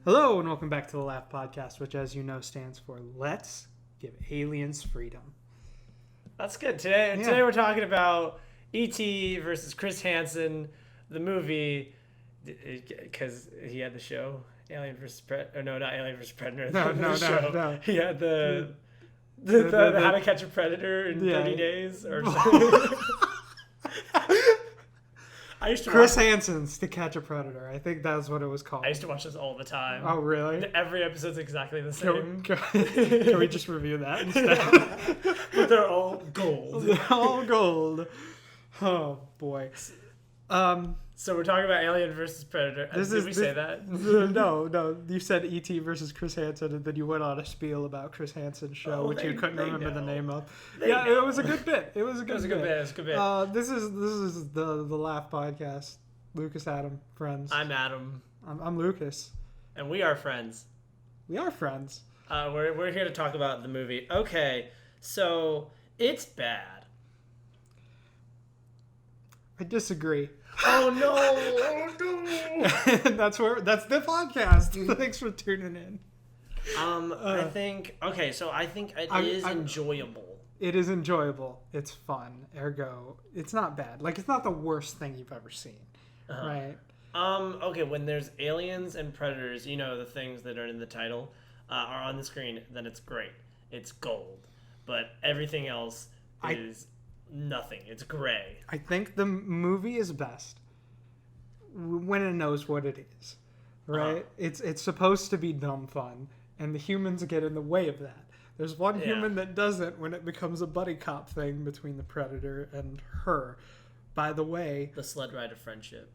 Hello and welcome back to the LAF podcast, which, as you know, stands for Let's Give Aliens Freedom. That's good. Today we're talking about E.T. versus Chris Hansen, the movie, because he had the show Alien versus Predator. No, not Alien versus Predator. No. He had the How to Catch a Predator in 30 days or something. Chris Hansen's To Catch a Predator. I think that's what it was called. I used to watch this all the time. Oh, really? Every episode's exactly the same. Can we just review that instead? But they're all gold. They're all gold. Oh, boy. So we're talking about Alien versus Predator. Did we say that? No. You said E.T. versus Chris Hansen, and then you went on a spiel about Chris Hansen's show, which you couldn't remember the name of. It was a good bit. It was a good bit. This is the LAF podcast. Lucas, Adam, friends. I'm Adam. I'm Lucas. And we are friends. We are friends. We're here to talk about the movie. Okay, so it's bad. I disagree. Oh no! That's the podcast. Thanks for tuning in. I think it is enjoyable. It is enjoyable. It's fun. Ergo, it's not bad. Like, it's not the worst thing you've ever seen, right? Okay, when there's aliens and predators, the things that are in the title are on the screen, then it's great. It's gold. But everything else is nothing. It's gray. I think the movie is best when it knows what it is, right? It's supposed to be dumb fun, and the humans get in the way of that. There's one human that doesn't when it becomes a buddy cop thing between the predator and her. By the way, the sled ride of friendship.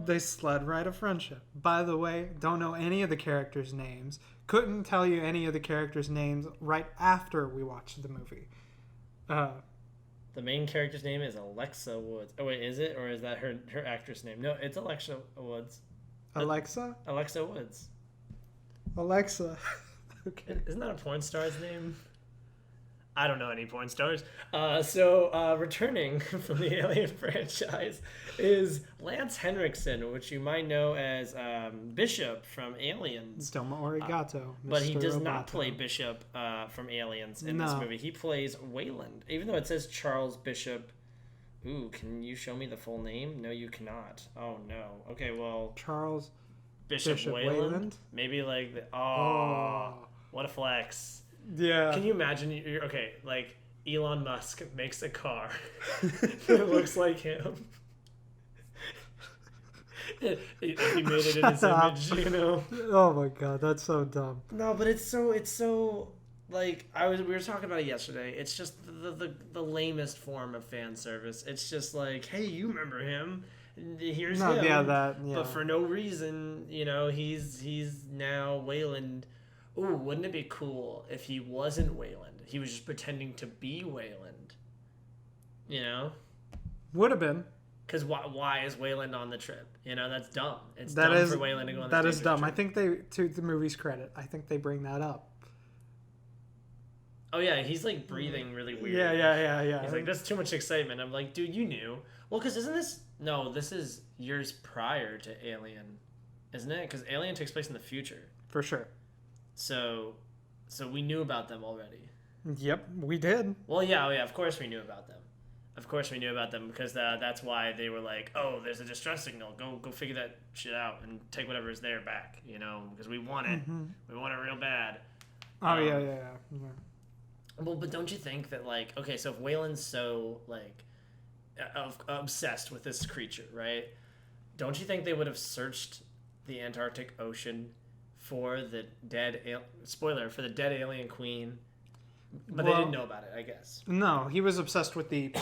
They sled ride of friendship. By the way, don't know any of the characters' names. Couldn't tell you any of the characters' names right after we watched the movie. The main character's name is Alexa Woods. Oh, wait, is it? Or is that her actress name? No, it's Alexa Woods. Alexa? Alexa Woods. Alexa. Okay. Isn't that a porn star's name? I don't know any porn stars. So returning from the Alien franchise is Lance Henriksen, which you might know as Bishop from Aliens. Domo Arigato. But he does not play Bishop from Aliens in this movie. He plays Wayland, even though it says Charles Bishop. Ooh, can you show me the full name? No, you cannot. Oh, no. Okay, well... Charles Bishop Wayland? Maybe like... What a flex. Yeah. Can you imagine? Elon Musk makes a car that looks like him. He made it in his image, Oh my god, that's so dumb. No, but it's so like we were talking about it yesterday. It's just the lamest form of fan service. It's just like, hey, you remember him? Here's him. Yeah. But for no reason, he's now Wayland. Ooh, wouldn't it be cool if he wasn't Wayland? He was just pretending to be Wayland. Would have been. Because why is Wayland on the trip? That's dumb. It's dumb for Wayland to go on the trip. That is dumb. I think to the movie's credit, I think they bring that up. Oh, yeah, he's like breathing really weird. Yeah. He's like, that's too much excitement. I'm like, dude, you knew. Well, because this is years prior to Alien, isn't it? Because Alien takes place in the future. For sure. So we knew about them already. Yep, we did. Well, yeah, of course we knew about them. Of course we knew about them because that's why they were like, oh, there's a distress signal. Go figure that shit out and take whatever is there back, because we want it. Mm-hmm. We want it real bad. Oh, yeah. Well, but don't you think that, okay, so if Wayland's so, obsessed with this creature, right? Don't you think they would have searched the Antarctic Ocean for the dead alien queen, but they didn't know about it, I guess. No, he was obsessed with the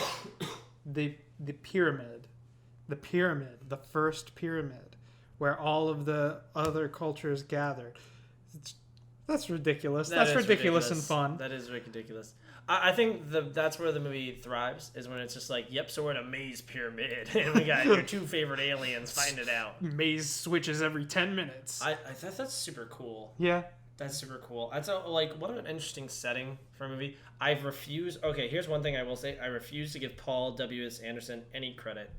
pyramid, the first pyramid, where all of the other cultures gathered. That's ridiculous. That's ridiculous and fun. That is ridiculous. I think that's where the movie thrives, is when it's just like, yep, so we're in a maze pyramid, and we got your two favorite aliens fighting it out. Maze switches every 10 minutes. I thought that's super cool. Yeah. That's super cool. That's what an interesting setting for a movie. Okay, here's one thing I will say. I refuse to give Paul W.S. Anderson any credit.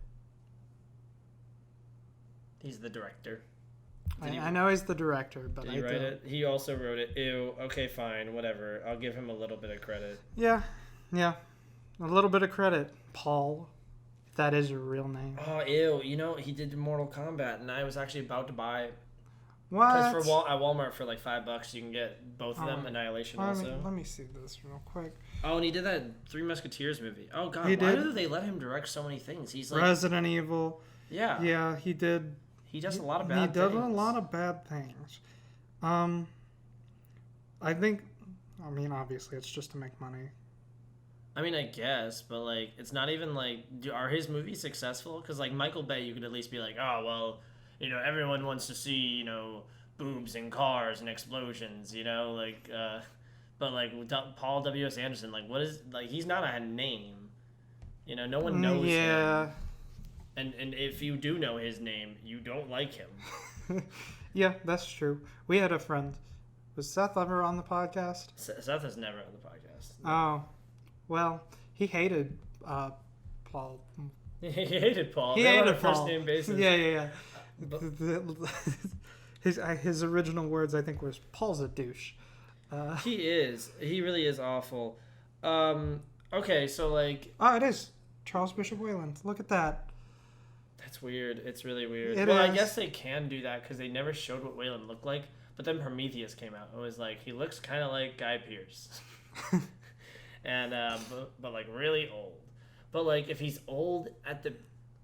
He's the director. I know he's the director, but did he write it? He also wrote it. Ew. Okay, fine, whatever. I'll give him a little bit of credit. Yeah, a little bit of credit, Paul. If that is your real name. Oh, ew. You know, he did Mortal Kombat, and I was actually about to buy it. What? Because at Walmart for like $5, you can get both of them. Annihilation also. Let me see this real quick. Oh, and he did that Three Musketeers movie. Oh God, why do they let him direct so many things? He's like Resident Evil. Yeah. Yeah, he did. He does a lot of bad things. He does a lot of bad things. I think. I mean, obviously, it's just to make money. I mean, I guess, but like, it's not even like, are his movies successful? Because like Michael Bay, you could at least be like, oh well. You know, everyone wants to see, you know, boobs and cars and explosions, you know, like, but like Paul W.S. Anderson, like, what is, like, he's not a name, you know, no one knows him. And if you do know his name, you don't like him. Yeah, that's true. We had a friend. Was Seth ever on the podcast? Seth is never on the podcast. No. Oh, well, he hated Paul. He hated Paul. He hated on a Paul. First name basis. Yeah. His original words, I think, was Paul's a douche. He is. He really is awful. Okay, so like. Oh, it is Charles Bishop Wayland. Look at that. That's weird. It's really weird. It well, is. I guess they can do that because they never showed what Wayland looked like. But then Prometheus came out. It was like he looks kind of like Guy Pearce, and but like really old. But like if he's old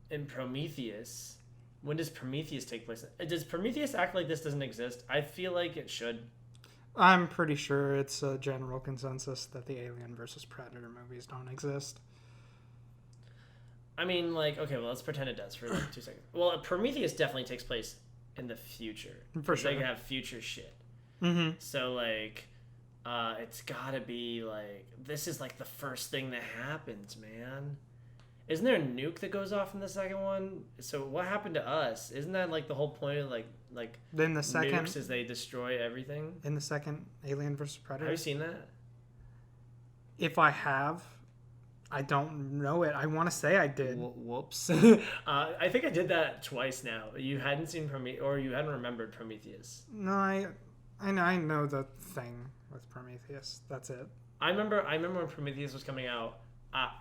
in Prometheus. When does Prometheus take place? Does Prometheus act like this doesn't exist? I feel like it should. I'm pretty sure it's a general consensus that the Alien versus Predator movies don't exist. I mean, like, okay, well, let's pretend it does for like 2 seconds. Well, Prometheus definitely takes place in the future. For sure. They can have future shit. Mm-hmm. So, like, it's gotta be, like, this is, like, the first thing that happens, man. Isn't there a nuke that goes off in the second one? So what happened to us? Isn't that like the whole point of like then the second nukes is they destroy everything? In the second Alien vs. Predator. Have you seen that? If I have, I don't know it. I want to say I did. Whoops. I think I did that twice now. You hadn't seen or you hadn't remembered Prometheus. No, I know the thing with Prometheus. That's it. I remember when Prometheus was coming out.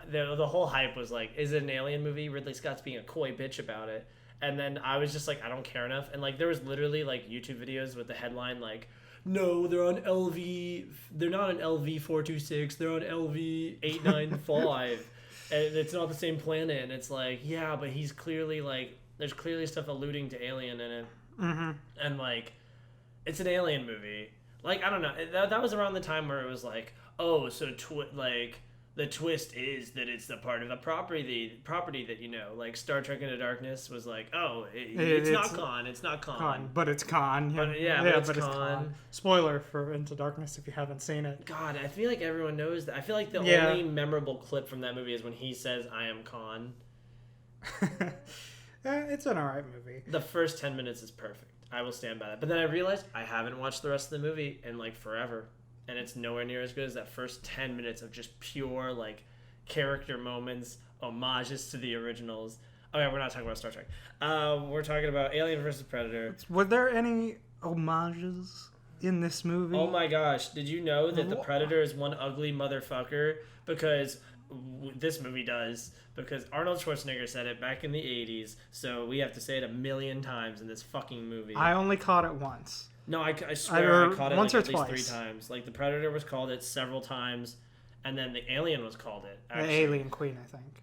The whole hype was like, is it an alien movie? Ridley Scott's being a coy bitch about it. And then I was just like, I don't care enough. And like, there was literally like YouTube videos with the headline like, no, they're not on LV 426, they're on LV 895, and it's not the same planet. And it's like, yeah, but he's clearly like, there's clearly stuff alluding to alien in it. Mm-hmm. And like, it's an alien movie. Like, I don't know. That was around the time where it was like, oh, so the twist is that it's the part of the property that, you know, like Star Trek Into Darkness was like, oh, it's not Khan. It's not Khan. But it's Khan. Yeah, but it's Khan. Spoiler for Into Darkness if you haven't seen it. God, I feel like everyone knows that. I feel like the only memorable clip from that movie is when he says, I am Khan. It's an alright movie. The first 10 minutes is perfect. I will stand by that. But then I realized I haven't watched the rest of the movie in like forever. And it's nowhere near as good as that first 10 minutes of just pure, like, character moments, homages to the originals. Okay, we're not talking about Star Trek. We're talking about Alien vs. Predator. Were there any homages in this movie? Oh my gosh, did you know that the Predator is one ugly motherfucker? Because this movie does. Because Arnold Schwarzenegger said it back in the 80s, so we have to say it 1,000,000 times in this fucking movie. I only caught it once. No, I swear I caught it once like or at least twice. 3 times. Like, the Predator was called it several times, and then the Alien was called it. Actually. The Alien Queen, I think.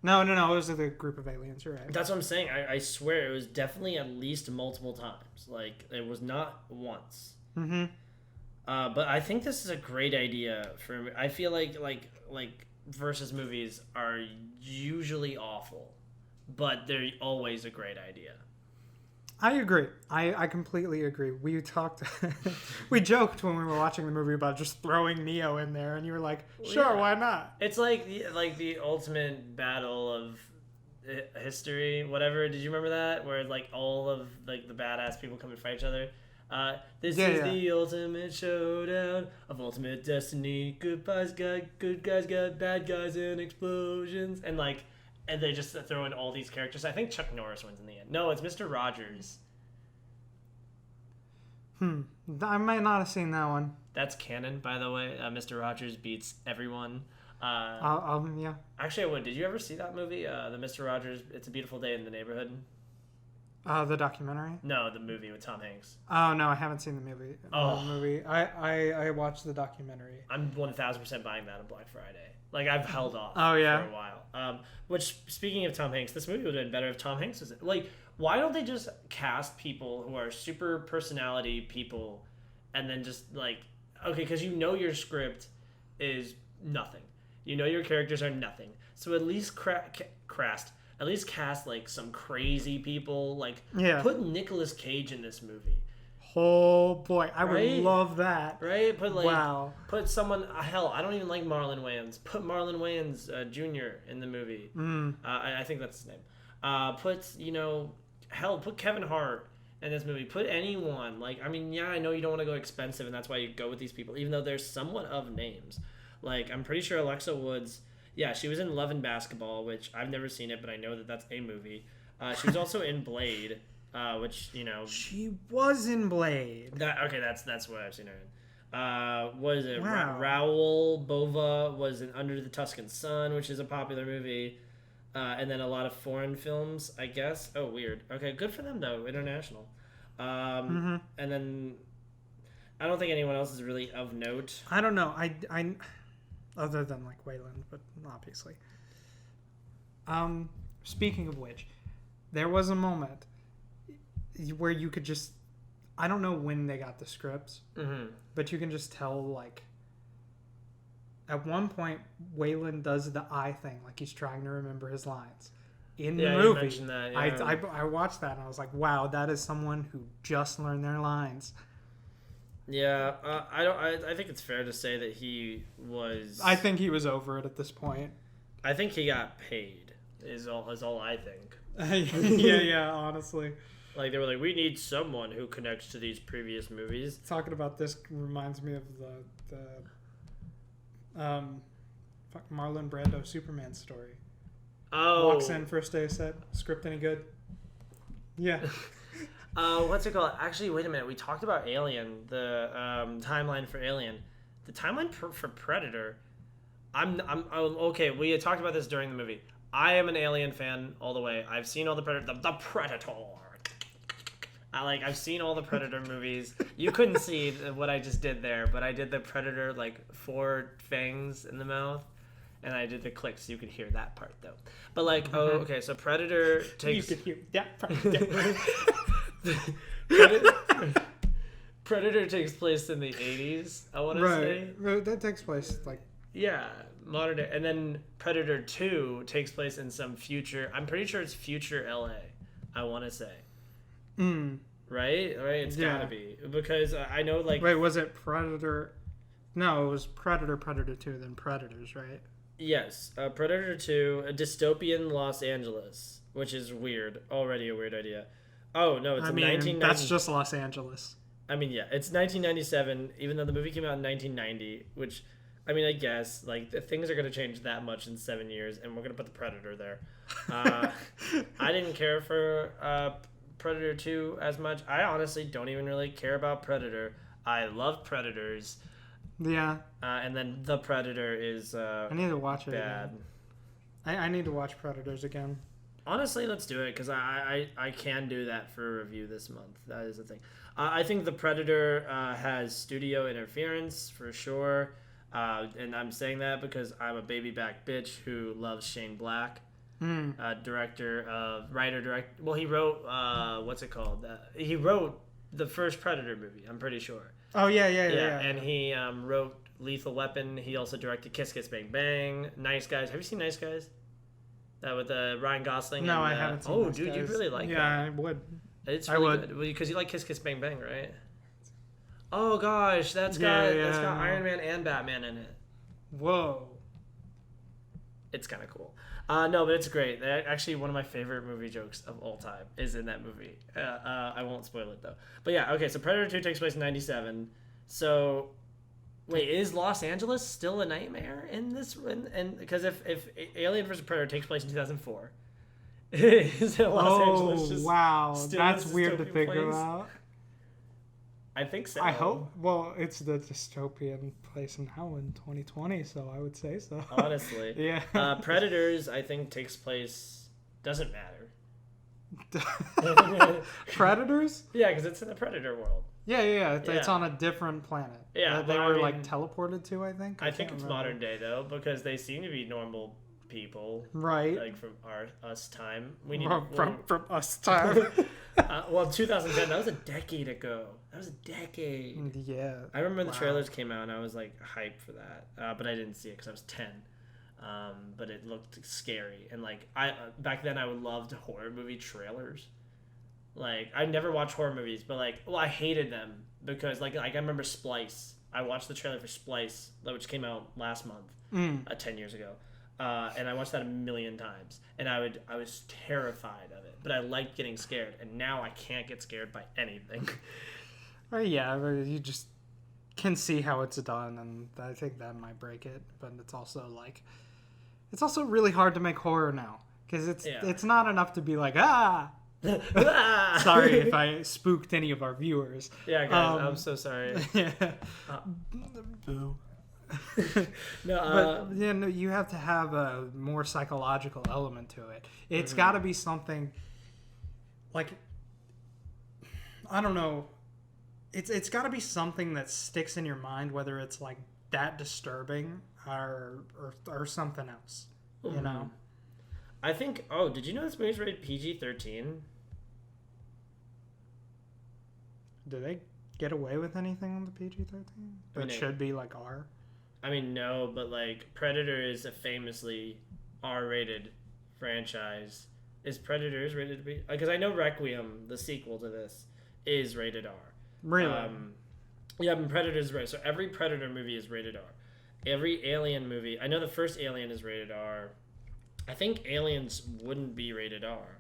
No, it was the group of aliens, you're right. That's what I'm saying. I swear it was definitely at least multiple times. Like, it was not once. Mm-hmm. But I think this is a great idea for... I feel like versus movies are usually awful, but they're always a great idea. I agree. I completely agree. We talked, we joked when we were watching the movie about just throwing Neo in there, and you were like, "Sure, why not?" It's like the ultimate battle of history, whatever. Did you remember that? Where like all of like the badass people come and fight each other. This is the ultimate showdown of ultimate destiny. Good guys got bad guys and explosions, and they just throw in all these characters. I think Chuck Norris wins in the end. No, it's Mr. Rogers. I might not have seen that one. That's canon, by the way. Mr. Rogers beats everyone. Yeah. Actually, I would. Did you ever see that movie? The Mr. Rogers, It's a Beautiful Day in the Neighborhood? The documentary? No, the movie with Tom Hanks. Oh, no, I haven't seen the movie. Oh. The movie. I watched the documentary. I'm 1000% buying that on Black Friday. Like, I've held off for a while. Which, speaking of Tom Hanks, this movie would have been better if Tom Hanks was in it. Like, why don't they just cast people who are super personality people and then just, like, okay, because you know your script is nothing. You know your characters are nothing. So at least at least cast, like, some crazy people. Like, put Nicolas Cage in this movie. Oh, boy. I would love that. Right? Put someone... Hell, I don't even like Marlon Wayans. Put Marlon Wayans Jr. in the movie. I think that's his name. Put Kevin Hart in this movie. Put anyone. Like, I mean, yeah, I know you don't want to go expensive, and that's why you go with these people, even though they're somewhat of names. Like, I'm pretty sure Alexa Woods... Yeah, she was in Love and Basketball, which I've never seen it, but I know that that's a movie. She was also in Blade, which, you know... She was in Blade. That's what I've seen her in. What is it? Wow. Raoul Bova was in Under the Tuscan Sun, which is a popular movie. And then a lot of foreign films, I guess. Oh, weird. Okay, good for them, though. International. And then... I don't think anyone else is really of note. I don't know. I other than like Wayland, but obviously. Speaking of which, there was a moment where you could just, I don't know when they got the scripts, but you can just tell, like, at one point Wayland does the eye thing, like he's trying to remember his lines in the movie. You mentioned that, yeah. I watched that and I was like, wow, that is someone who just learned their lines. Yeah, I think it's fair to say that he was... I think he was over it at this point. I think he got paid, is all I think. yeah, honestly. Like, they were like, we need someone who connects to these previous movies. Talking about this reminds me of the Marlon Brando Superman story. Oh. Walks in, first day set, script any good? Yeah. What's it called? Actually, wait a minute. We talked about Alien, the timeline for Alien. The timeline for Predator. Okay. We had talked about this during the movie. I am an Alien fan all the way. I've seen all the Predator. The Predator. I've seen all the Predator movies. You couldn't see what I just did there, but I did the Predator, like 4 fangs in the mouth. And I did the clicks. You could hear that part, though. But, like, okay, so Predator takes... You could hear that part. Predator takes place in the 80s, I want to say. Right, that takes place, like... Yeah, modern day. And then Predator 2 takes place in some future... I'm pretty sure it's future LA, I want to say. Right? It's gotta be. Because I know, like... Wait, was it Predator... No, it was Predator 2, then Predators, right? Yes, Predator 2, a dystopian Los Angeles, which is weird. Already a weird idea. Oh, no, it's 1990. That's just Los Angeles. I mean, yeah, it's 1997, even though the movie came out in 1990, which, I mean, I guess, like, things are going to change that much in 7 years, and we're going to put the Predator there. I didn't care for Predator 2 as much. I honestly don't even really care about Predator. I love Predators. Yeah. And then The Predator is I need to watch it bad. Again. I need to watch Predators again. Honestly, let's do it, because I can do that for a review this month. That is the thing. I think The Predator has studio interference, for sure. And I'm saying that because I'm a baby back bitch who loves Shane Black. Writer. Well, he wrote, what's it called? He wrote the first Predator movie, I'm pretty sure. Oh, yeah. And he wrote Lethal Weapon. He also directed Kiss Kiss Bang Bang, Nice Guys. Have you seen Nice Guys? With Ryan Gosling. No, I haven't seen Nice Guys. You'd really like that. Yeah, I would. It's really good. Because you like Kiss Kiss Bang Bang, right? Oh, gosh. That's got Iron Man and Batman in it. Whoa. It's kind of cool. No, but it's great. Actually, one of my favorite movie jokes of all time is in that movie. I won't spoil it, though. But yeah, okay, so Predator 2 takes place in 97. So, wait, is Los Angeles still a nightmare in this? And because if Alien vs. Predator takes place in 2004, is Los Angeles just wow, still that's weird to think about. I think so. I hope. Well, it's the dystopian place now in 2020, so I would say so. Honestly. Yeah. Predators, I think, takes place... Doesn't matter. Predators? Yeah, because it's in the Predator world. Yeah. It's on a different planet. Yeah, they were like teleported to, I think. I think it's modern day though, because they seem to be normal people, right? Like from us time. We need from us time. 2010. That was a decade ago. That was a decade. Yeah. I remember the trailers came out and I was like hyped for that, but I didn't see it because I was 10. But it looked scary, and like back then I would love horror movie trailers. Like I never watched horror movies, but I hated them because like I remember Splice. I watched the trailer for Splice, which came out last month, 10 years ago, and I watched that a million times, and I was terrified of it, but I liked getting scared, and now I can't get scared by anything. Yeah, you just can see how it's done, and I think that might break it. But it's also really hard to make horror now because it's not enough to be like Sorry if I spooked any of our viewers. Yeah, guys, I'm so sorry. Yeah. Boo. No, you have to have a more psychological element to it. It's got to be something like, I don't know. It's got to be something that sticks in your mind, whether it's like that disturbing or something else. You know. I think. Oh, did you know this movie's rated PG-13? Do they get away with anything on the PG-13? That should be like R. I mean, no, but like Predator is a famously R-rated franchise. Is Predators rated to be? Because I know Requiem, the sequel to this, is rated R. Really? Yeah, but Predator's right. So every Predator movie is rated R. Every Alien movie. I know the first Alien is rated R. I think Aliens wouldn't be rated R.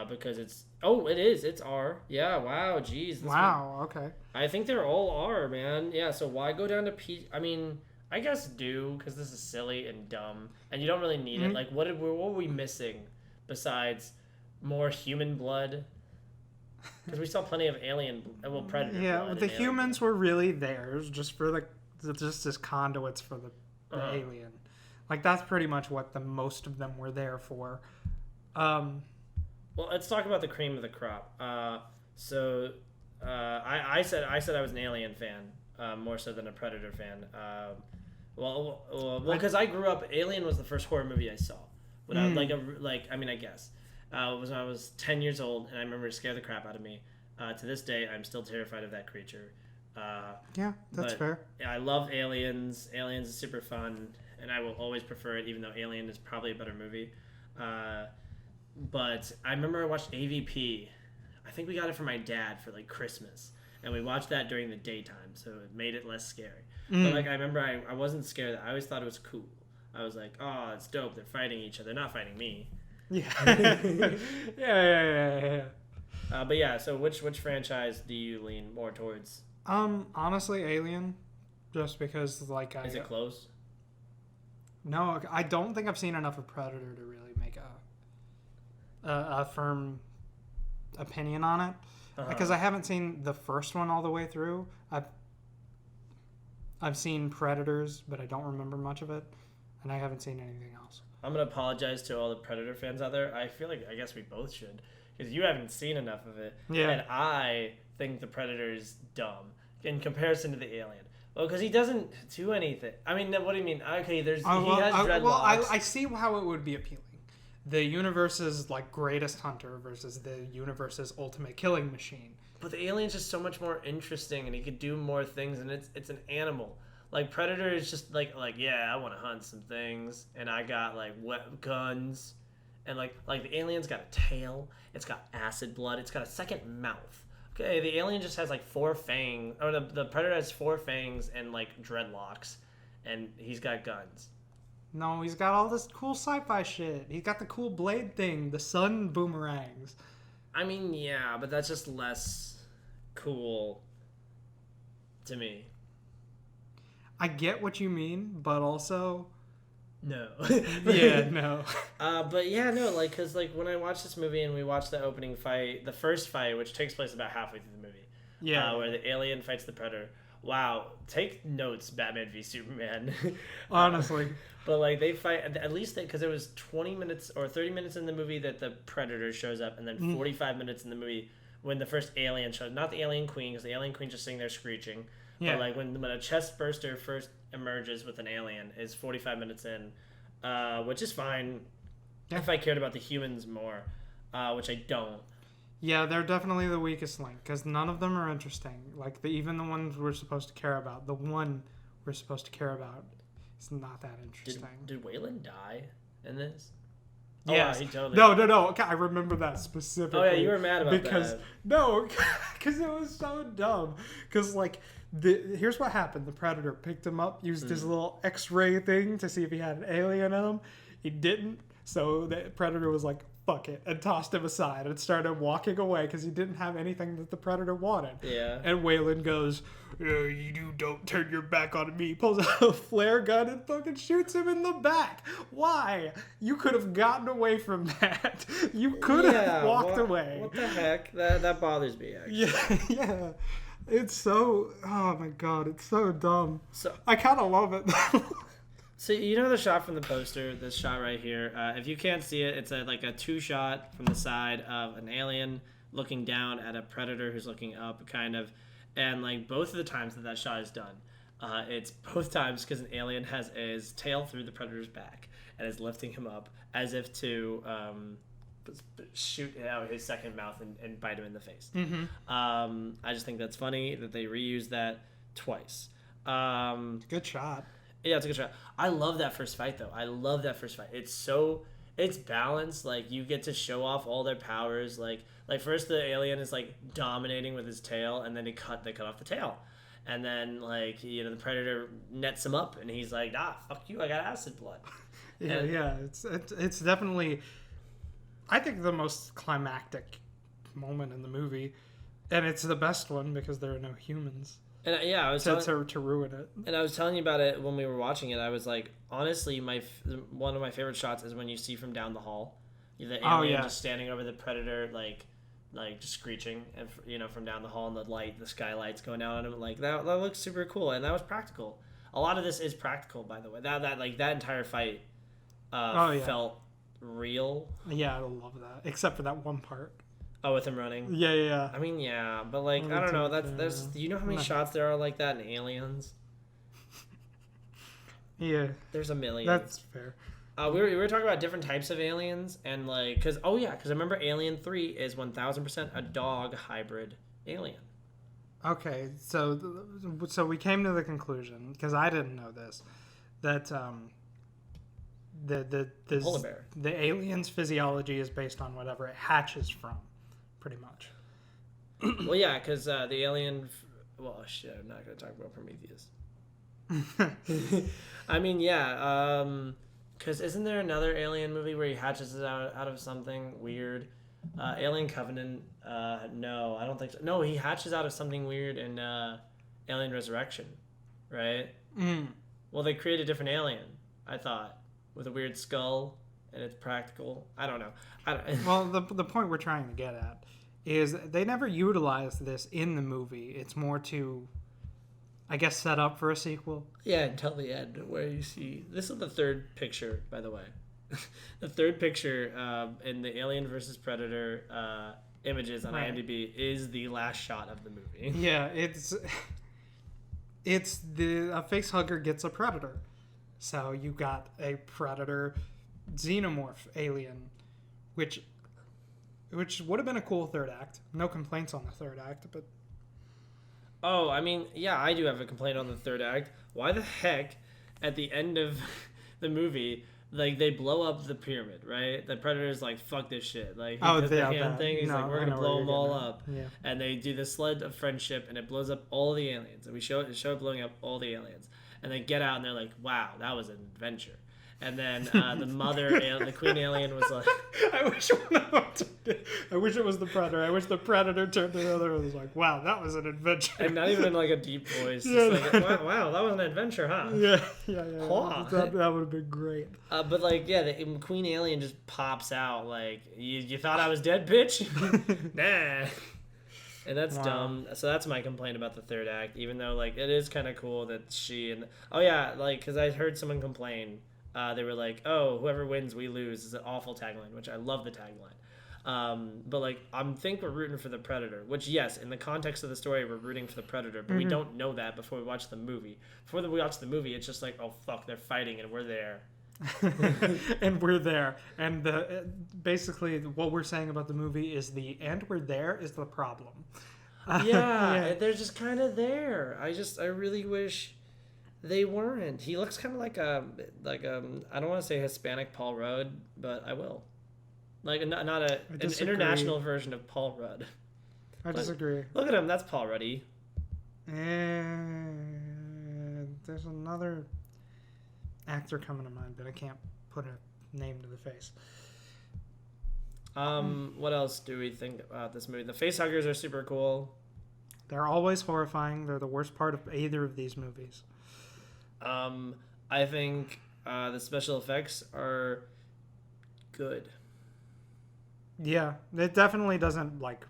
Because it's... Oh, it is. It's R. Yeah, wow, jeez. Wow, okay. I think they're all R, man. Yeah, so why go down to P... I mean, I guess do, because this is silly and dumb. And you don't really need it. Like, what were we missing besides more human blood? Because we saw plenty of Predator yeah, blood. The humans were really there just for just as conduits for the alien. Like, that's pretty much what the most of them were there for. Well, let's talk about the cream of the crop. I said I was an Alien fan, more so than a Predator fan. Because I grew up. Alien was the first horror movie I saw. When I guess was when I was 10 years old, and I remember it scared the crap out of me. To this day, I'm still terrified of that creature. Yeah, that's fair. I love Aliens. Aliens is super fun, and I will always prefer it, even though Alien is probably a better movie. But I remember I watched AVP. I think we got it for my dad for like Christmas, and we watched that during the daytime, so it made it less scary. But like I remember, I wasn't scared. I always thought it was cool. I was like, oh, it's dope. They're fighting each other. They're not fighting me. Yeah. yeah. But yeah, so which franchise do you lean more towards? Honestly, Alien, just because Is it close? No, I don't think I've seen enough of Predator to really make a firm opinion on it, because I haven't seen the first one all the way through. I've seen Predators, but I don't remember much of it, and I haven't seen anything else. I'm gonna apologize to all the Predator fans out there. I feel like I guess we both should, because you haven't seen enough of it. Yeah. And I think the Predator is dumb in comparison to the Alien. Well, because he doesn't do anything. I mean, what do you mean? Okay, he has dreadlocks. Well, I see how it would be appealing. The universe's like greatest hunter versus the universe's ultimate killing machine. But the alien's just so much more interesting, and he could do more things, and it's an animal. Like Predator is just like yeah, I want to hunt some things, and I got like guns, and like the alien's got a tail, it's got acid blood, it's got a second mouth. Okay, the alien just has like 4 fangs, or the Predator has 4 fangs and like dreadlocks, and he's got guns. No, he's got all this cool sci-fi shit. He's got the cool blade thing, the sun boomerangs. I mean, yeah, but that's just less cool to me. I get what you mean, but also... No. Yeah, no. But yeah, no, like, because like when I watched this movie and we watched the opening fight, the first fight, which takes place about halfway through the movie, where the alien fights the predator. Wow, take notes, Batman v Superman. Honestly. But like they fight at least because it was 20 minutes or 30 minutes in the movie that the predator shows up, and then 45 minutes in the movie when the first alien shows. Not the alien queen, because the alien queen's just sitting there screeching. Yeah. But like when a chest burster first emerges with an alien is 45 minutes in, which is fine. Yeah. If I cared about the humans more, which I don't. Yeah, they're definitely the weakest link because none of them are interesting. Like even the ones we're supposed to care about, the one we're supposed to care about is not that interesting. Did Waylon die in this? Yes. Oh, wow, he totally. No. Okay, I remember that specifically. Oh yeah, you were mad about that. Because it was so dumb. Because like, here's what happened: the Predator picked him up, used his little X-ray thing to see if he had an alien in him. He didn't, so the Predator was like, "Fuck it," and tossed him aside and started walking away because he didn't have anything that the Predator wanted. Yeah. And Waylon goes, "You don't turn your back on me." Pulls out a flare gun and fucking shoots him in the back. Why? You could have gotten away from that. You could have walked away. What the heck? That bothers me, actually. Yeah. It's so... Oh, my God. It's so dumb. So I kind of love it, though. So you know the shot from the poster, this shot right here. If you can't see it, it's like a two shot from the side of an alien looking down at a predator who's looking up, kind of, and like both of the times that shot is done, it's both times because an alien has his tail through the predator's back and is lifting him up as if to shoot out his second mouth and bite him in the face. Mm-hmm. I just think that's funny that they reused that twice. Good shot. Yeah, it's a good shot. I love that first fight, though. I love that first fight. It's balanced. Like, you get to show off all their powers. Like first the alien is, like, dominating with his tail, and then they cut off the tail. And then, like, you know, the predator nets him up, and he's like, fuck you, I got acid blood. Yeah. It's definitely, I think, the most climactic moment in the movie. And it's the best one because there are no humans. And I was to ruin it. And I was telling you about it when we were watching it. I was like, honestly, one of my favorite shots is when you see from down the hall, the alien just standing over the predator, like just screeching, and you know, from down the hall, and the skylights going out on him. Like that looks super cool, and that was practical. A lot of this is practical, by the way. That entire fight felt real. Yeah, I love that, except for that one part. Oh, with him running? Yeah. I mean, yeah, but like, I don't know. There's. Do you know how many shots there are like that in Aliens? Yeah. There's a million. That's fair. We were talking about different types of aliens, and like, because I remember Alien 3 is 1000% a dog hybrid alien. Okay, so we came to the conclusion, because I didn't know this, that the polar bear, the alien's physiology is based on whatever it hatches from. Pretty much. Well, yeah, because the alien... Well, shit, I'm not going to talk about Prometheus. I mean, yeah, because isn't there another alien movie where he hatches it out of something weird? Alien Covenant, no, I don't think so. No, he hatches out of something weird in Alien Resurrection, right? Mm. Well, they create a different alien, I thought, with a weird skull, and it's practical. I don't know. Well, the point we're trying to get at is they never utilized this in the movie. It's more to, I guess, set up for a sequel. Yeah, until the end, where you see... This is the third picture, by the way. The third picture in the Alien vs. Predator images on IMDb is the last shot of the movie. Yeah, it's a face hugger gets a predator. So you got a predator xenomorph alien, which would have been a cool third act. No complaints on the third act, but... Oh, I mean, yeah, I do have a complaint on the third act. Why the heck, at the end of the movie, like, they blow up the pyramid, right? The Predator's like, fuck this shit. Like, he does the hand thing. He's like, we're going to blow them all up. Yeah. And they do the sled of friendship, and it blows up all the aliens. And we show it blowing up all the aliens. And they get out, and they're like, wow, that was an adventure. And then the queen alien was like... I wish it was the Predator. I wish the Predator turned to the other and was like, wow, that was an adventure. And not even in like a deep voice. Just like, wow, that was an adventure, huh? Yeah. Wow. That would have been great. But like, yeah, the queen alien just pops out like, you thought I was dead, bitch? Nah. And that's Wow. dumb. So that's my complaint about the third act. Even though like it is kind of cool that she and oh yeah, like because I heard someone complain. They were like, "Oh, whoever wins, we lose" is an awful tagline, which I love the tagline. But like think we're rooting for the predator, which yes, in the context of the story, we're rooting for the predator, but we don't know that before we watch the movie. Before we watch the movie, it's just like, oh fuck, they're fighting and we're there. And we're there. And basically what we're saying about the movie is "and we're there" is the problem. Yeah, they're just kind of there. I really wish they weren't. He looks kind of like I don't want to say Hispanic Paul Rudd, but I will. Like not an international version of Paul Rudd. I disagree. Look at him. That's Paul Ruddy. And there's another actor coming to mind, but I can't put a name to the face. What else do we think about this movie? The facehuggers are super cool. They're always horrifying. They're the worst part of either of these movies. I think the special effects are good. Yeah, it definitely doesn't like.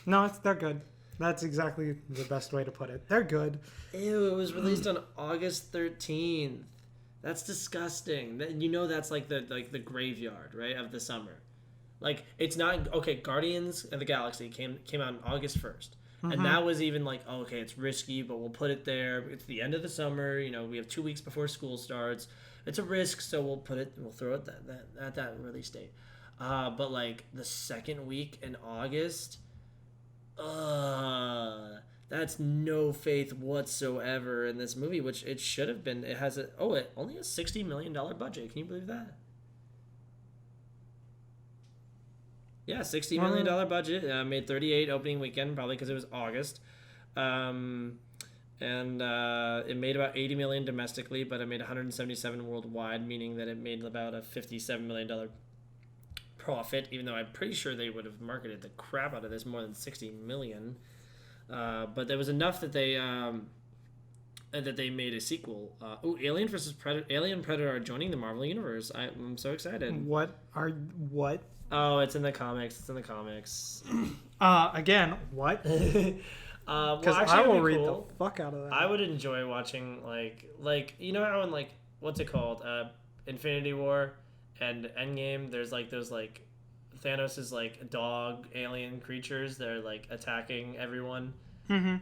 No, they're good. That's exactly the best way to put it. They're good. Ew, it was released on August 13th. That's disgusting. You know that's like the graveyard, right, of the summer. Like it's not okay, Guardians of the Galaxy came out on August 1st. And that was even like, oh, okay, it's risky, but we'll put it there. It's the end of the summer, you know, we have 2 weeks before school starts. It's a risk, so we'll throw it at that release date. But like the second week in August, that's no faith whatsoever in this movie, which it should have been. It only has $60 million budget. Can you believe that? Yeah, $60 million budget. Made 38 opening weekend, probably because it was August. And it made about 80 million domestically, but it made 177 worldwide, meaning that it made about a $57 million profit, even though I'm pretty sure they would have marketed the crap out of this more than 60 million. But there was enough that they made a sequel. Alien vs. Predator. Alien Predator are joining the Marvel Universe. I'm so excited. What? Oh, it's in the comics. Again, what? Because I will read the fuck out of that. I would enjoy watching like you know how in like what's it called? Infinity War and Endgame. There's like those like Thanos' like dog alien creatures. They're like attacking everyone. Mm-hmm.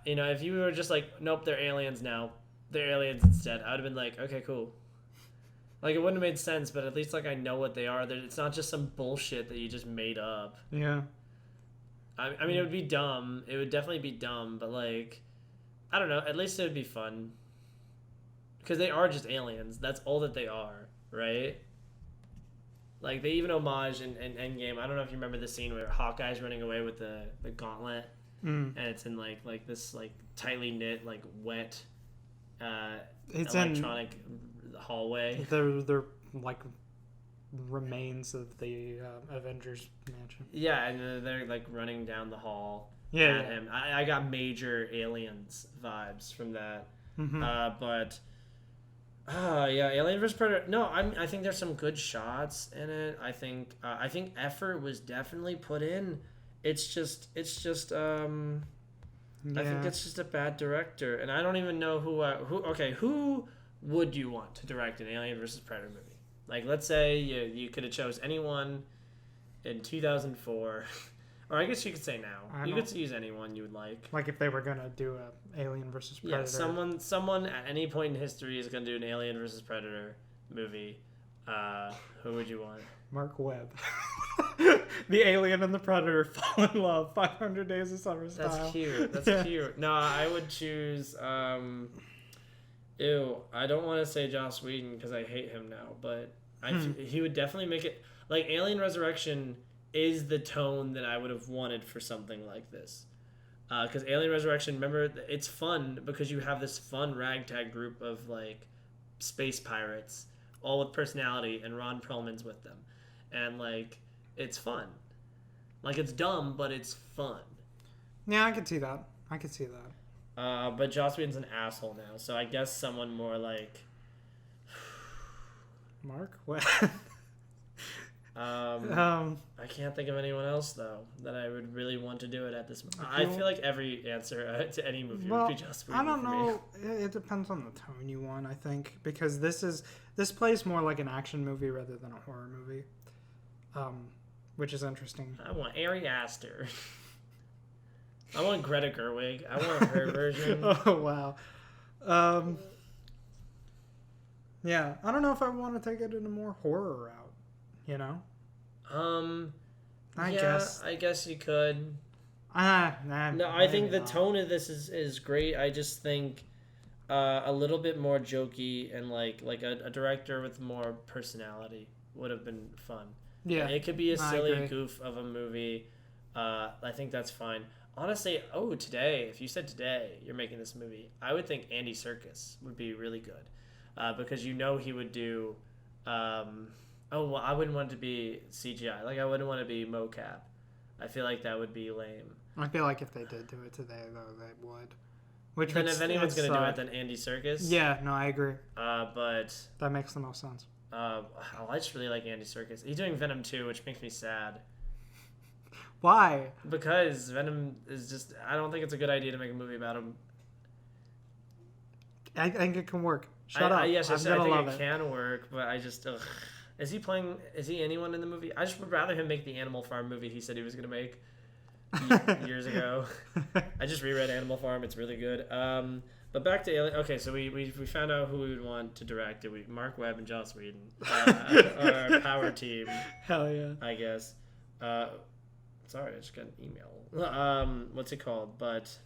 You know, if you were just like, nope, they're aliens now. They're aliens instead. I would have been like, okay, cool. Like, it wouldn't have made sense, but at least, like, I know what they are. It's not just some bullshit that you just made up. Yeah. I mean, it would be dumb. It would definitely be dumb, but, like, I don't know. At least it would be fun. Because they are just aliens. That's all that they are, right? Like, they even homage in Endgame. I don't know if you remember the scene where Hawkeye's running away with the gauntlet. And it's in, like this, like, tightly knit, like, wet it's electronic hallway. They're like remains of the Avengers mansion. Yeah, and they're like running down the hall. Yeah, at him. I got major Aliens vibes from that. Mm-hmm. Yeah, Alien vs Predator. No, I think there's some good shots in it. I think effort was definitely put in. It's just I think it's just a bad director, and I don't even know who would you want to direct an Alien vs. Predator movie? Like, let's say you could have chose anyone in 2004, or I guess you could say now. You could use anyone you would like. Like if they were gonna do a Alien vs. Predator. Yeah, someone at any point in history is gonna do an Alien vs. Predator movie. Who would you want? Mark Webb. The alien and the predator fall in love. 500 Days of Summer style. That's cute. That's cute. No, I would choose. I don't want to say Joss Whedon because I hate him now, but he would definitely make it. Like, Alien Resurrection is the tone that I would have wanted for something like this. Because Alien Resurrection, remember, it's fun because you have this fun ragtag group of, like, space pirates, all with personality, and Ron Perlman's with them. And, like, it's fun. Like, it's dumb, but it's fun. Yeah, I could see that. But Joss Whedon's an asshole now, so I guess someone more like... Mark Webb. I can't think of anyone else though that I would really want to do it at this moment. I feel like every answer to any movie would be just I don't know. It depends on the tone you want, I think, because this plays more like an action movie rather than a horror movie, which is interesting. I want Ari Aster. I want Greta Gerwig. I want her version. Oh wow. Yeah, I don't know if I want to take it in a more horror route. You know. I guess you could. No, I think the tone of this is great. I just think a little bit more jokey and like a director with more personality would have been fun. Yeah, it could be a silly goof of a movie. I think that's fine. Honestly, today, if you said today you're making this movie, I would think Andy Serkis would be really good, because he would do. Well, I wouldn't want it to be CGI. Like, I wouldn't want to be mocap. I feel like that would be lame. I feel like if they did do it today, though, they would. If anyone's going to do it, then Andy Serkis. Yeah, no, I agree. But... that makes the most sense. I just really like Andy Serkis. He's doing Venom 2, which makes me sad. Why? Because Venom is just... I don't think it's a good idea to make a movie about him. I think it can work. Shut up. Yes, I think it can work, but I just... Ugh. Is he anyone in the movie? I just would rather him make the Animal Farm movie he said he was going to make years ago. I just reread Animal Farm. It's really good. But back to Alien. Okay, so we found out who we would want to direct it. Mark Webb and Joss Whedon. Our power team. Hell yeah. I guess. Sorry, I just got an email. What's it called? But...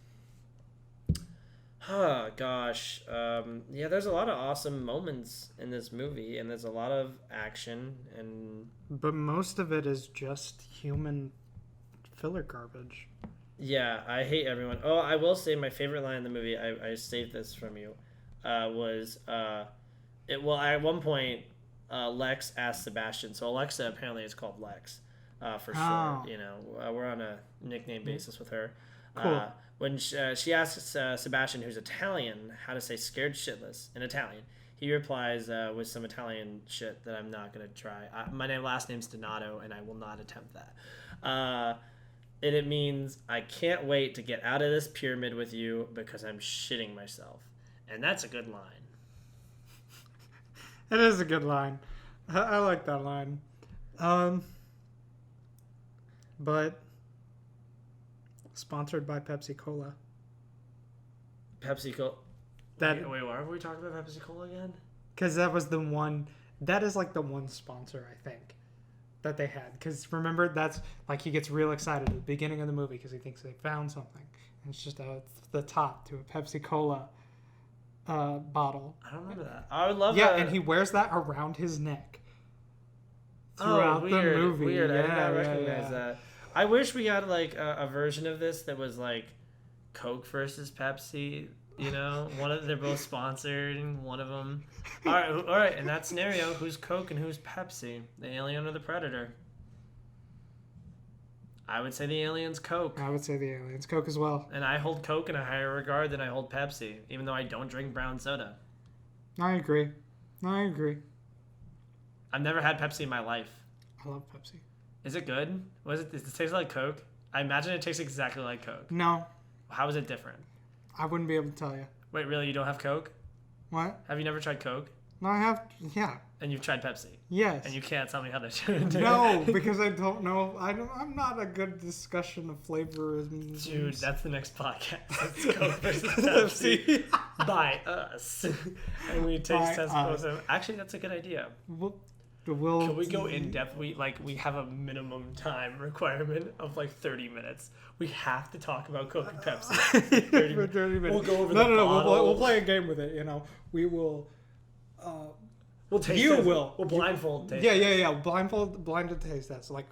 oh, gosh. Yeah, there's a lot of awesome moments in this movie, and there's a lot of action, but most of it is just human filler garbage. Yeah, I hate everyone. Oh, I will say my favorite line in the movie, I saved this from you, was, at one point, Lex asked Sebastian, so Alexa apparently is called Lex, for short, we're on a nickname basis with her. Cool. When she asks Sebastian, who's Italian, how to say scared shitless in Italian, he replies with some Italian shit that I'm not going to try. My last name's Donato, and I will not attempt that. And it means, I can't wait to get out of this pyramid with you because I'm shitting myself. And that's a good line. It is a good line. I like that line. But... sponsored by Pepsi Cola. Pepsi Cola. Wait, why are we talking about Pepsi Cola again? Because that was the one. That is like the one sponsor, I think, that they had. Because remember, that's like he gets real excited at the beginning of the movie because he thinks they found something. And it's just the top to a Pepsi Cola bottle. I don't remember that. I would love that. Yeah, and he wears that around his neck throughout the movie. Weird. I did not recognize that. I wish we got like a version of this that was like Coke versus Pepsi. They're both sponsored, and one of them. All right. In that scenario, who's Coke and who's Pepsi? The alien or the predator? I would say the alien's Coke. I would say the alien's Coke as well. And I hold Coke in a higher regard than I hold Pepsi, even though I don't drink brown soda. I agree. I've never had Pepsi in my life. I love Pepsi. Is it good? Does it taste like Coke? I imagine it tastes exactly like Coke. No. How is it different? I wouldn't be able to tell you. Wait, really? You don't have Coke? What? Have you never tried Coke? No, I have. Yeah. And you've tried Pepsi? Yes. And you can't tell me how they're doing. No, because I don't know. I'm not a good discussion of flavors. Dude, that's the next podcast. It's Coke versus Pepsi by us. And we taste test both of them. Actually, that's a good idea. Can we go in depth? We have a minimum time requirement of like 30 minutes. We have to talk about Coke and Pepsi. 30 minutes. We'll go over bottle. We'll play a game with it. We will. We'll taste. We'll blindfold taste. Yeah. Blinded taste test. Like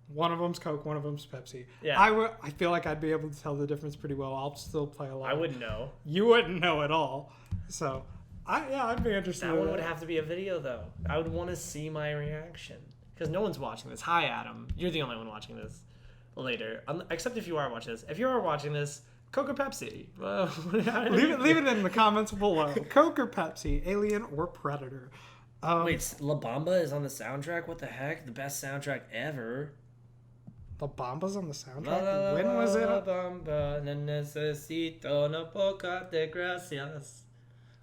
one of them's Coke, one of them's Pepsi. Yeah. I feel like I'd be able to tell the difference pretty well. I'll still play along. I wouldn't know. You wouldn't know at all. So. I'd be interested. That one would have to be a video, though. I would want to see my reaction. Because no one's watching this. Hi, Adam. You're the only one watching this later. Except if you are watching this. If you are watching this, Coke or Pepsi? Well, leave it in the comments below. Coke or Pepsi, alien or predator. Wait, La Bamba is on the soundtrack? What the heck? The best soundtrack ever. La Bamba's on the La la soundtrack. la When was it? La Bamba, no necesito una poca de gracias.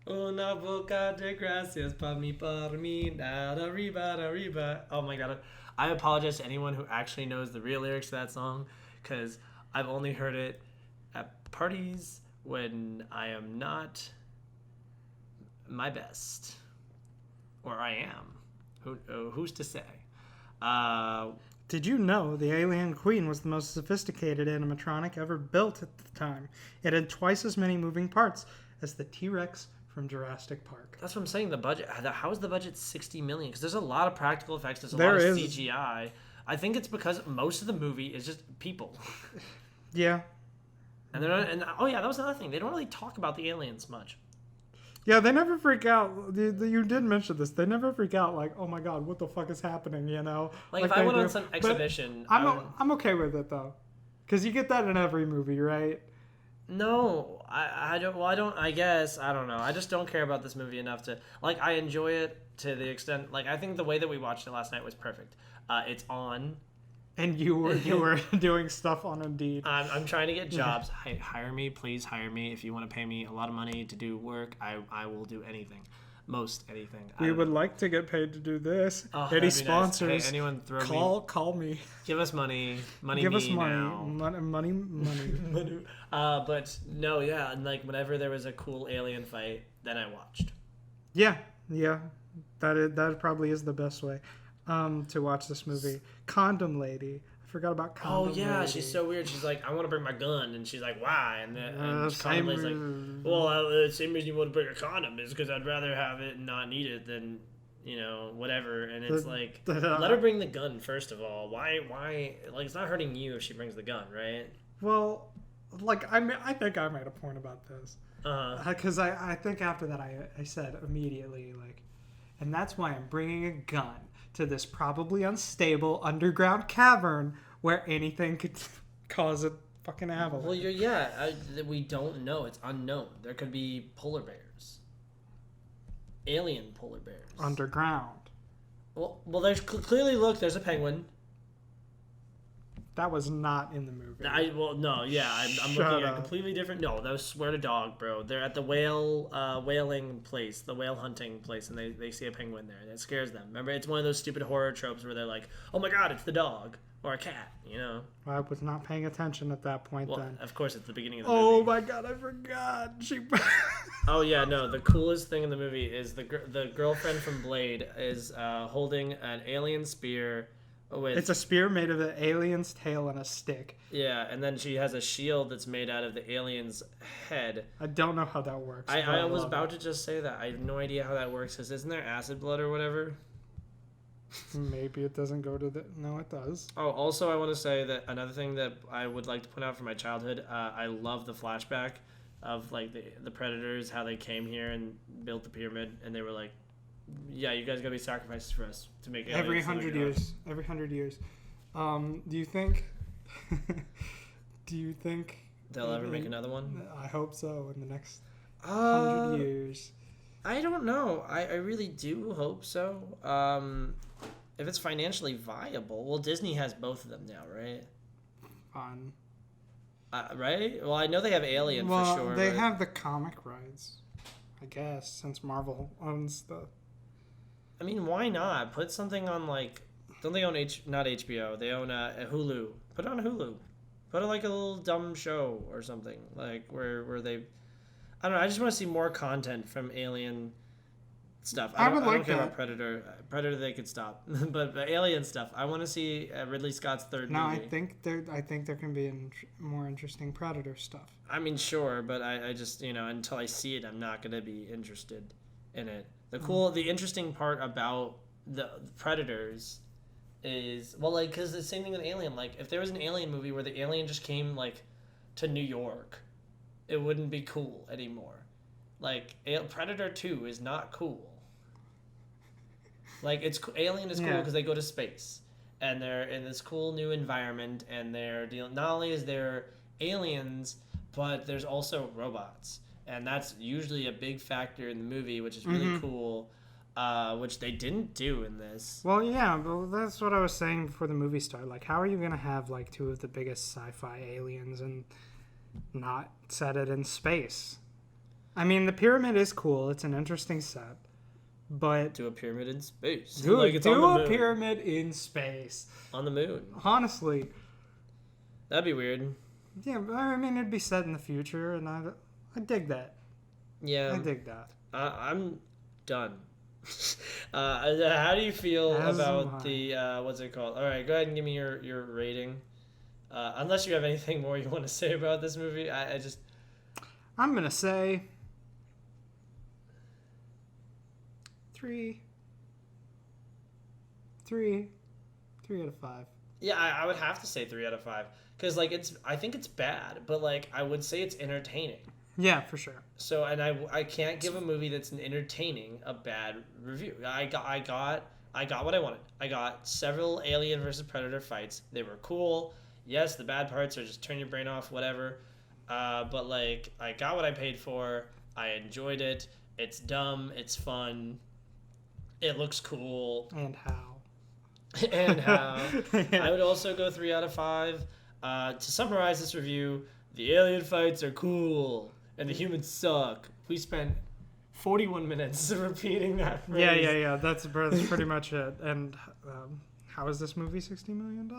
Una boca de gracias pa mí, nada arriba. Oh my god. I apologize to anyone who actually knows the real lyrics to that song, because I've only heard it at parties when I am not my best. Or I am. Who's to say? Did you know the Alien Queen was the most sophisticated animatronic ever built at the time? It had twice as many moving parts as the T-Rex from Jurassic Park. That's what I'm saying. The budget. How is the budget $60 million? Because there's a lot of practical effects. There's a There lot of is. CGI. I think it's because most of the movie is just people. Yeah. And they're not, and oh yeah, that was another thing. They don't really talk about the aliens much. Yeah, they never freak out. You did mention this. They never freak out like, oh my god, what the fuck is happening, you know? Like if I went they on do. some But exhibition, I'm okay with it, though. Because you get that in every movie, right? No, I don't. Well, I don't. I guess I don't know. I just don't care about this movie enough to like. I enjoy it to the extent like I think the way that we watched it last night was perfect. It's on. And you were doing stuff on Indeed. I'm trying to get jobs. Hire me, please hire me. If you want to pay me a lot of money to do work, I will do anything, most anything. We would like to get paid to do this. Any sponsors? Nice. Hey, anyone throw call me. Give us money. Give me us money. now. Money. But no, yeah, and like whenever there was a cool alien fight, then I watched. Yeah. That probably is the best way to watch this movie. Condom Lady. I forgot about Condom Lady. Oh yeah, she's so weird. She's like, I want to bring my gun, and she's like, why? And Condom Lady's like, well, the same reason you want to bring a condom is because I'd rather have it and not need it than whatever. And it's like, let her bring the gun first of all. Why? Like, it's not hurting you if she brings the gun, right? Well, like I think I made a point about this. Because I think after that I said immediately like, and that's why I'm bringing a gun to this probably unstable underground cavern where anything could cause a fucking avalanche. Well, we don't know. It's unknown. There could be polar bears, alien polar bears Underground. Well, there's clearly there's a penguin. That was not in the movie. I'm looking at a completely different. No, that was Swear to Dog, bro. They're at the whaling place, the whale hunting place, and they see a penguin there, and it scares them. Remember, it's one of those stupid horror tropes where they're like, "Oh my god, it's the dog or a cat," you know. I was not paying attention at that point. Well, then of course, it's the beginning of the movie. Oh my god, I forgot. Oh yeah, no. The coolest thing in the movie is the girlfriend from Blade is holding an alien spear. It's a spear made of an alien's tail and a stick. Yeah, and then she has a shield that's made out of the alien's head. I don't know how that works. I was about to just say that. I have no idea how that works, because isn't there acid blood or whatever? Maybe it doesn't go to the... No, it does. Oh, also I want to say that another thing that I would like to point out from my childhood, I love the flashback of like the Predators, how they came here and built the pyramid, and they were like, yeah, you guys gotta be sacrifices for us to make aliens. Every 100 years. Every 100 years. Do you think... they'll ever make another one? I hope so in the next 100 years. I don't know. I really do hope so. If it's financially viable. Well, Disney has both of them now, right? Fun. Right? Well, I know they have Alien for sure. They have the comic rights, I guess, since Marvel owns the... I mean, why not? Put something on, like... Don't they own not HBO? They own Hulu. Put it on Hulu. Put it like a little dumb show or something. Like, where they... I don't know. I just want to see more content from Alien stuff. I don't care about Predator. Predator, they could stop. but Alien stuff. I want to see Ridley Scott's third movie. I think there can be more interesting Predator stuff. I mean, sure, but I just, until I see it, I'm not going to be interested in it. The interesting part about the Predators is, well, like, because the same thing with Alien. Like, if there was an Alien movie where the alien just came, like, to New York, it wouldn't be cool anymore. Like, Predator 2 is not cool. Like, Alien is cool because they go to space. And they're in this cool new environment, and they're dealing, not only is there aliens, but there's also robots. And that's usually a big factor in the movie, which is really cool. which they didn't do in this. Well, yeah, but that's what I was saying before the movie started. Like, how are you gonna have like two of the biggest sci-fi aliens and not set it in space? I mean, the pyramid is cool. It's an interesting set, but Do a pyramid in space. do It's on the a moon. pyramid in space. On the moon. Honestly, That'd be weird. yeah, but I mean, it'd be set in the future, and I dig that. Yeah. I dig that. I'm done. How do you feel As am about I. the what's it called? All right, go ahead and give me your rating. Unless you have anything more you want to say about this movie, I just I'm gonna say 3 out of 5. yeah, I would have to say 3 out of 5 because like I think it's bad, but like I would say it's entertaining. Yeah, for sure. So and I can't give a movie that's entertaining a bad review. I got what I wanted. I got several Alien versus Predator fights. They were cool. Yes, the bad parts are just turn your brain off, whatever. But like I got what I paid for. I enjoyed it. It's dumb. It's fun. It looks cool. And how? And how? I would also go 3 out of 5. To summarize this review, the alien fights are cool and the humans suck. We spent 41 minutes repeating that phrase. Yeah. That's pretty much it. And how is this movie $60 million?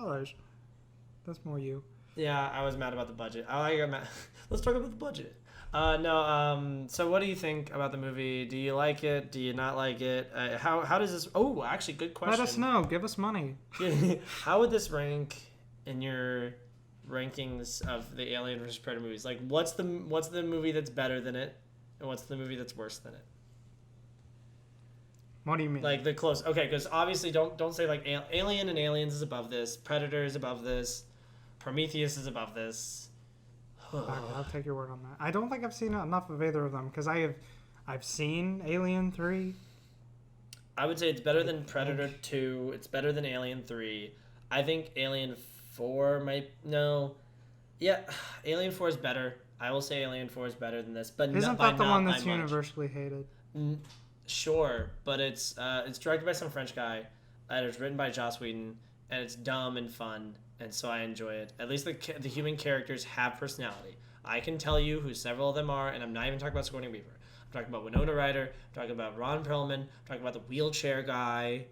That's more you. Yeah, I was mad about the budget. I got mad. Let's talk about the budget. So what do you think about the movie? Do you like it? Do you not like it? How does this... Oh, actually, good question. Let us know. Give us money. How would this rank in your rankings of the Alien vs. Predator movies? Like, what's the movie that's better than it, and what's the movie that's worse than it? What do you mean? Like the close. Okay, because obviously don't say like Alien and Aliens is above this. Predator is above this. Prometheus is above this. I'll take your word on that. I don't think I've seen enough of either of them because I've seen Alien 3. I would say it's better than Predator 2. It's better than Alien 3. I think Alien 4 might... No. Yeah, Alien 4 is better. I will say Alien 4 is better than this. But Isn't that the one that's universally hated? Sure, but it's directed by some French guy. And it's written by Joss Whedon. And it's dumb and fun. And so I enjoy it. At least the human characters have personality. I can tell you who several of them are. And I'm not even talking about Sigourney Weaver. I'm talking about Winona Ryder. I'm talking about Ron Perlman. I'm talking about the wheelchair guy.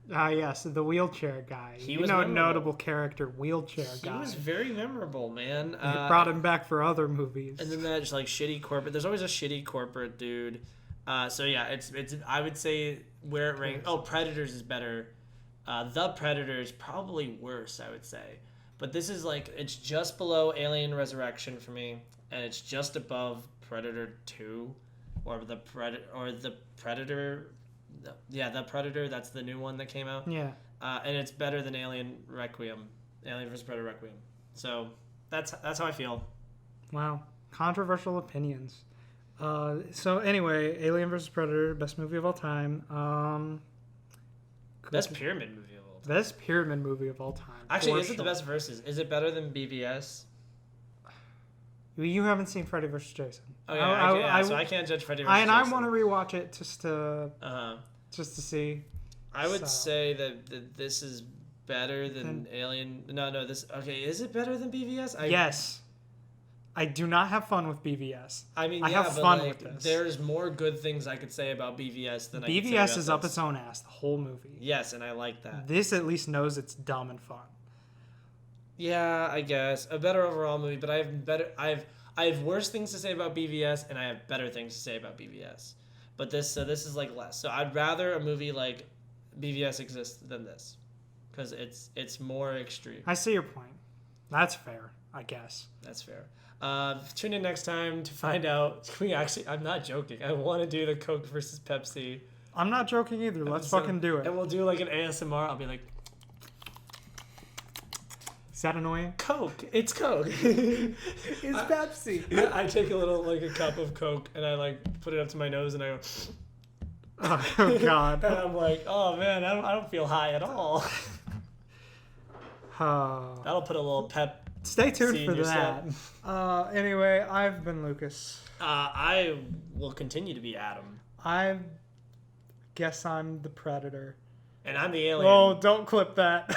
Yes, the wheelchair guy. He was a memorable. Notable character, wheelchair guy. He was very memorable, man. It brought him back for other movies. And then that just like shitty corporate. There's always a shitty corporate dude. So yeah, it's. I would say where it ranks. Oh, Predators is better. The Predator is probably worse, I would say. But this is like it's just below Alien Resurrection for me, and it's just above Predator 2, or the Predator. Yeah, the Predator. That's the new one that came out. Yeah. And it's better than Alien Requiem, Alien vs Predator Requiem. So that's how I feel. Wow, controversial opinions. So anyway, Alien vs Predator, best movie of all time. Best pyramid movie of all time. Best pyramid movie of all time. Actually, is it the best versus? Is it better than BVS? You haven't seen Freddy vs. Jason. Oh yeah, so I can't judge Freddy vs. Jason. I want to rewatch it just to see. I would say that this is better than Alien. No, this. Okay, is it better than BVS? Yes. I do not have fun with BVS. I mean, I have fun with this. There's more good things I could say about BVS than I could say about BVS is up its own ass the whole movie. Yes, and I like that. This at least knows it's dumb and fun. Yeah, I guess a better overall movie, but I have worse things to say about BVS, and I have better things to say about BVS. But this is like less. So I'd rather a movie like BVS exist than this, because it's more extreme. I see your point. That's fair, I guess. That's fair. Tune in next time to find out. I'm not joking. I want to do the Coke versus Pepsi. I'm not joking either. Let's fucking do it. And we'll do like an ASMR. I'll be like, is that annoying? Coke. It's Coke. It's Pepsi. I take a cup of Coke and I like put it up to my nose and I go. Oh God. And I'm like, oh man, I don't feel high at all. That'll put a little pep. Stay tuned for that. Anyway, I've been Lucas. I will continue to be Adam. guess I'm the predator. And I'm the alien. Oh, don't clip that.